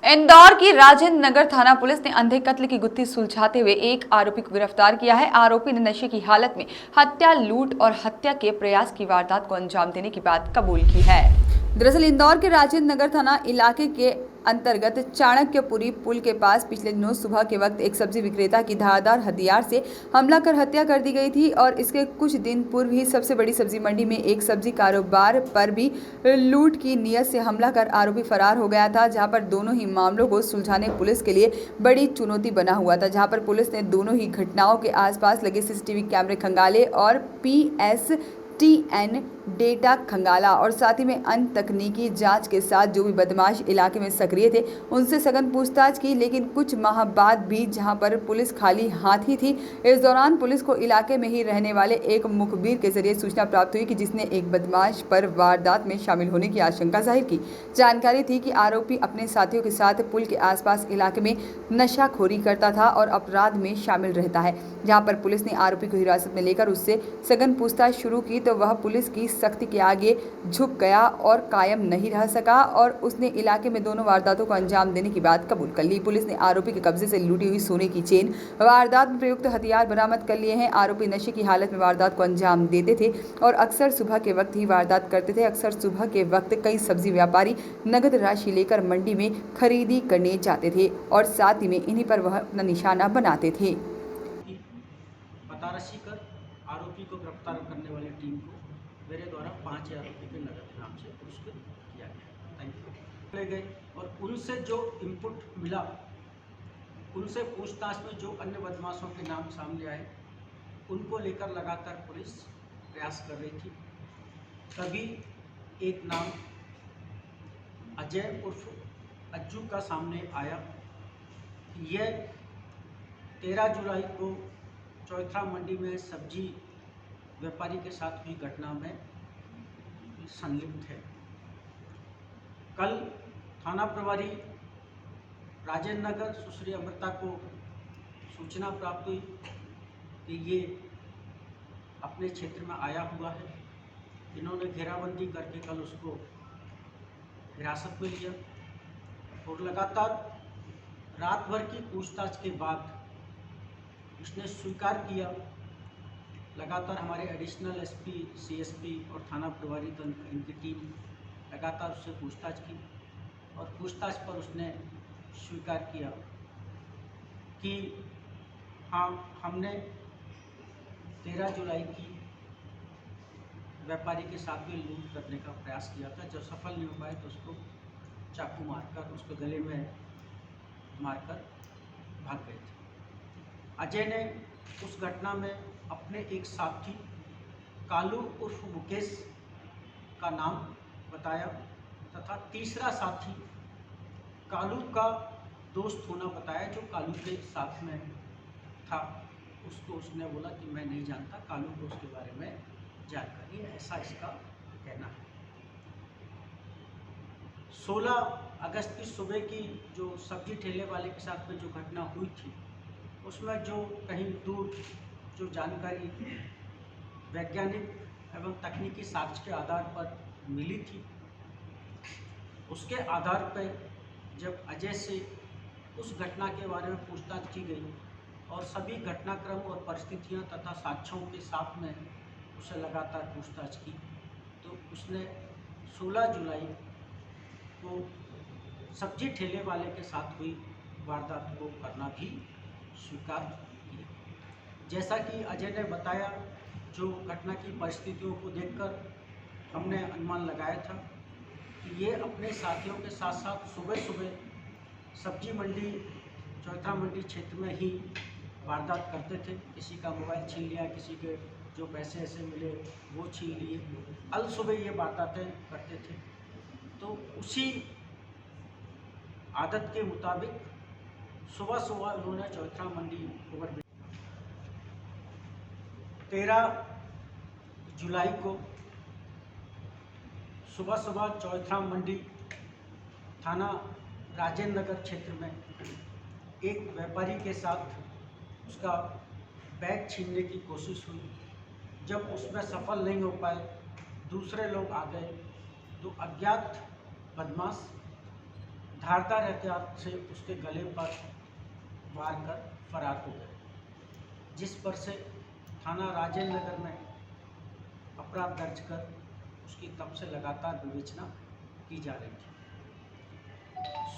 इंदौर की राजेंद्र नगर थाना पुलिस ने अंधे कत्ल की गुत्थी सुलझाते हुए एक आरोपी को गिरफ्तार किया है। आरोपी ने नशे की हालत में हत्या, लूट और हत्या के प्रयास की वारदात को अंजाम देने की बात कबूल की है। दरअसल इंदौर के राजेंद्र नगर थाना इलाके के अंतर्गत चाणक्यपुरी पुल के पास पिछले दिनों सुबह के वक्त एक सब्जी विक्रेता की धारदार हथियार से हमला कर हत्या कर दी गई थी और इसके कुछ दिन पूर्व ही सबसे बड़ी सब्जी मंडी में एक सब्जी कारोबार पर भी लूट की नीयत से हमला कर आरोपी फरार हो गया था, जहां पर दोनों ही मामलों को सुलझाने पुलिस के लिए बड़ी चुनौती बना हुआ था। जहां पर पुलिस ने दोनों ही घटनाओं के आसपास लगे सीसीटीवी कैमरे खंगाले और PSTN डेटा खंगाला और साथ ही में अन्य तकनीकी जांच के साथ जो भी बदमाश इलाके में सक्रिय थे उनसे सघन पूछताछ की। लेकिन कुछ माह बाद भी जहां पर पुलिस खाली हाथ ही थी, इस दौरान पुलिस को इलाके में ही रहने वाले एक मुखबिर के जरिए सूचना प्राप्त हुई कि जिसने एक बदमाश पर वारदात में शामिल होने की आशंका जाहिर की। जानकारी थी कि आरोपी अपने साथियों के साथ पुल के आसपास इलाके में नशाखोरी करता था और अपराध में शामिल रहता है। जहां पर पुलिस ने आरोपी को हिरासत में लेकर उससे सघन पूछताछ शुरू की तो वह पुलिस की सख्ती के आगे झुक गया और कायम नहीं रह सका और उसने इलाके में दोनों वारदातों को अंजाम देने की बात कबूल कर ली। पुलिस ने आरोपी के कब्जे से लूटी हुई सोने की चेन, वारदात में प्रयुक्त हथियार बरामद कर लिए हैं। आरोपी नशे की हालत में वारदात को अंजाम देते थे और अक्सर सुबह के वक्त ही वारदात करते थे। अक्सर सुबह के वक्त कई सब्जी व्यापारी नगद राशि लेकर मंडी में खरीदी करने जाते थे और साथ ही में इन्हीं पर वह अपना निशाना बनाते थे। पतारशी कर आरोपी को गिरफ्तार करने वाली टीम को मेरे द्वारा 5,000 रुपये के नगद इनाम से पुरस्कृत किया गया। Thank you. ले गए और उनसे जो इनपुट मिला, उनसे पूछताछ में जो अन्य बदमाशों के नाम सामने आए उनको लेकर लगातार पुलिस प्रयास कर रही थी। तभी एक नाम अजय उर्फ अज्जू का सामने आया। यह 13 जुलाई को चौथरा मंडी में सब्जी व्यापारी के साथ हुई घटना में संलिप्त है। कल थाना प्रभारी राजेंद्र नगर सुश्री अमृता को सूचना प्राप्त हुई कि ये अपने क्षेत्र में आया हुआ है। इन्होंने घेराबंदी करके कल उसको हिरासत में लिया और लगातार रात भर की पूछताछ के बाद उसने स्वीकार किया। लगातार हमारे एडिशनल SP, CSP और थाना प्रभारी तंत्र इनकी टीम लगातार उससे पूछताछ की और पूछताछ पर उसने स्वीकार किया कि हाँ, हमने 13 जुलाई की व्यापारी के साथ में लूट करने का प्रयास किया था। जब सफल नहीं हो पाए तो उसको चाकू मारकर उसको गले में मारकर भाग गए थे। अजय ने उस घटना में अपने एक साथी कालू उर्फ मुकेश का नाम बताया तथा तीसरा साथी कालू का दोस्त होना बताया जो कालू के साथ में था। उसको उसने बोला कि मैं नहीं जानता, कालू को उसके बारे में जानकारी है, ऐसा इसका कहना है। 16 अगस्त की सुबह की जो सब्जी ठेले वाले के साथ में जो घटना हुई थी उसमें जो कहीं दूर जो जानकारी वैज्ञानिक एवं तकनीकी साक्ष्य के आधार पर मिली थी, उसके आधार पर जब अजय से उस घटना के बारे में पूछताछ की गई और सभी घटनाक्रम और परिस्थितियां तथा साक्ष्यों के साथ में उसे लगातार पूछताछ की तो उसने 16 जुलाई को सब्जी ठेले वाले के साथ हुई वारदात को करना भी स्वीकार किया। जैसा कि अजय ने बताया, जो घटना की परिस्थितियों को देखकर हमने अनुमान लगाया था कि ये अपने साथियों के साथ साथ सुबह सुबह सब्जी मंडी चौथा मंडी क्षेत्र में ही वारदात करते थे। किसी का मोबाइल छीन लिया, किसी के जो पैसे ऐसे मिले वो छीन लिए, अल सुबह ये वारदातें करते थे। तो उसी आदत के मुताबिक सुबह सुबह उन्होंने चौथा मंडी ओवरब्रिज 13 जुलाई को सुबह सुबह चौथरा मंडी थाना राजेंद्र नगर क्षेत्र में एक व्यापारी के साथ उसका बैग छीनने की कोशिश हुई। जब उसमें सफल नहीं हो पाए, दूसरे लोग आ गए तो अज्ञात बदमाश धारदार हथियार से उसके गले पर वार कर फरार हो गए, जिस पर से थाना राजेंद्र नगर में अपराध दर्ज कर उसकी तब से लगातार विवेचना की जा रही थी।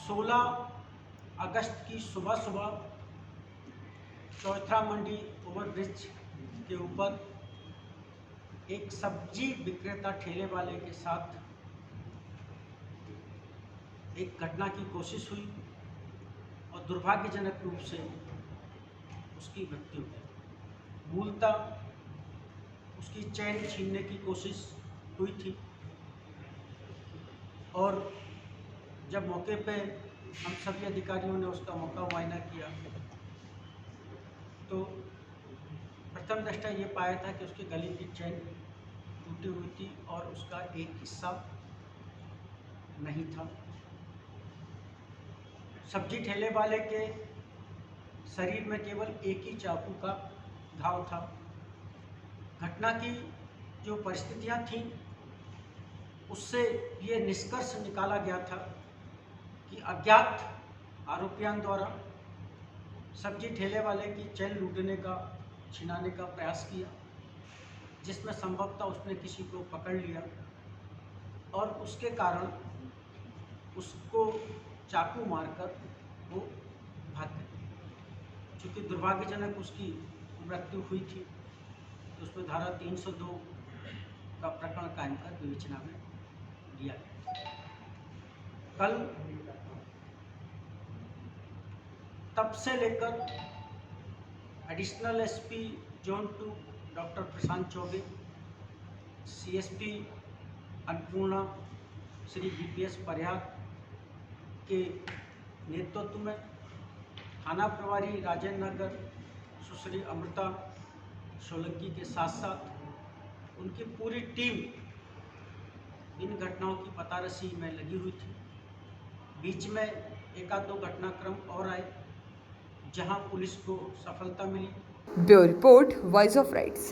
16 अगस्त की सुबह सुबह चौथरा मंडी ओवरब्रिज के ऊपर एक सब्जी विक्रेता ठेले वाले के साथ एक घटना की कोशिश हुई और दुर्भाग्यजनक रूप से उसकी मृत्यु हुई। मूलतः उसकी चैन छीनने की कोशिश हुई थी और जब मौके पे हम सभी अधिकारियों ने उसका मौका मुआयना किया तो प्रथम दृष्टया ये पाया था कि उसके गले की चैन टूटी हुई थी और उसका एक हिस्सा नहीं था। सब्जी ठेले वाले के शरीर में केवल एक ही चाकू का घाव था। घटना की जो परिस्थितियां थीं उससे ये निष्कर्ष निकाला गया था कि अज्ञात आरोपियों द्वारा सब्जी ठेले वाले की चैन लूटने का छिनाने का प्रयास किया, जिसमें संभवतः उसने किसी को पकड़ लिया और उसके कारण उसको चाकू मारकर वो भाग गए। चूँकि दुर्भाग्यजनक उसकी मृत्यु हुई थी तो उसमें धारा 302 का प्रकरण कायम कर विवेचना में लिया गया। कल तब से लेकर एडिशनल एसपी जोन 2 डॉक्टर प्रशांत चौबे, सीएसपी अन्नपूर्णा श्री बीपीएस परिहार के नेतृत्व में थाना प्रभारी राजेंद्र नगर सुश्री अमृता सोलंकी के साथ साथ उनकी पूरी टीम इन घटनाओं की पतारसी में लगी हुई थी। बीच में एक आध दो घटनाक्रम और आए जहां पुलिस को सफलता मिली। Bureau report, voice of rights.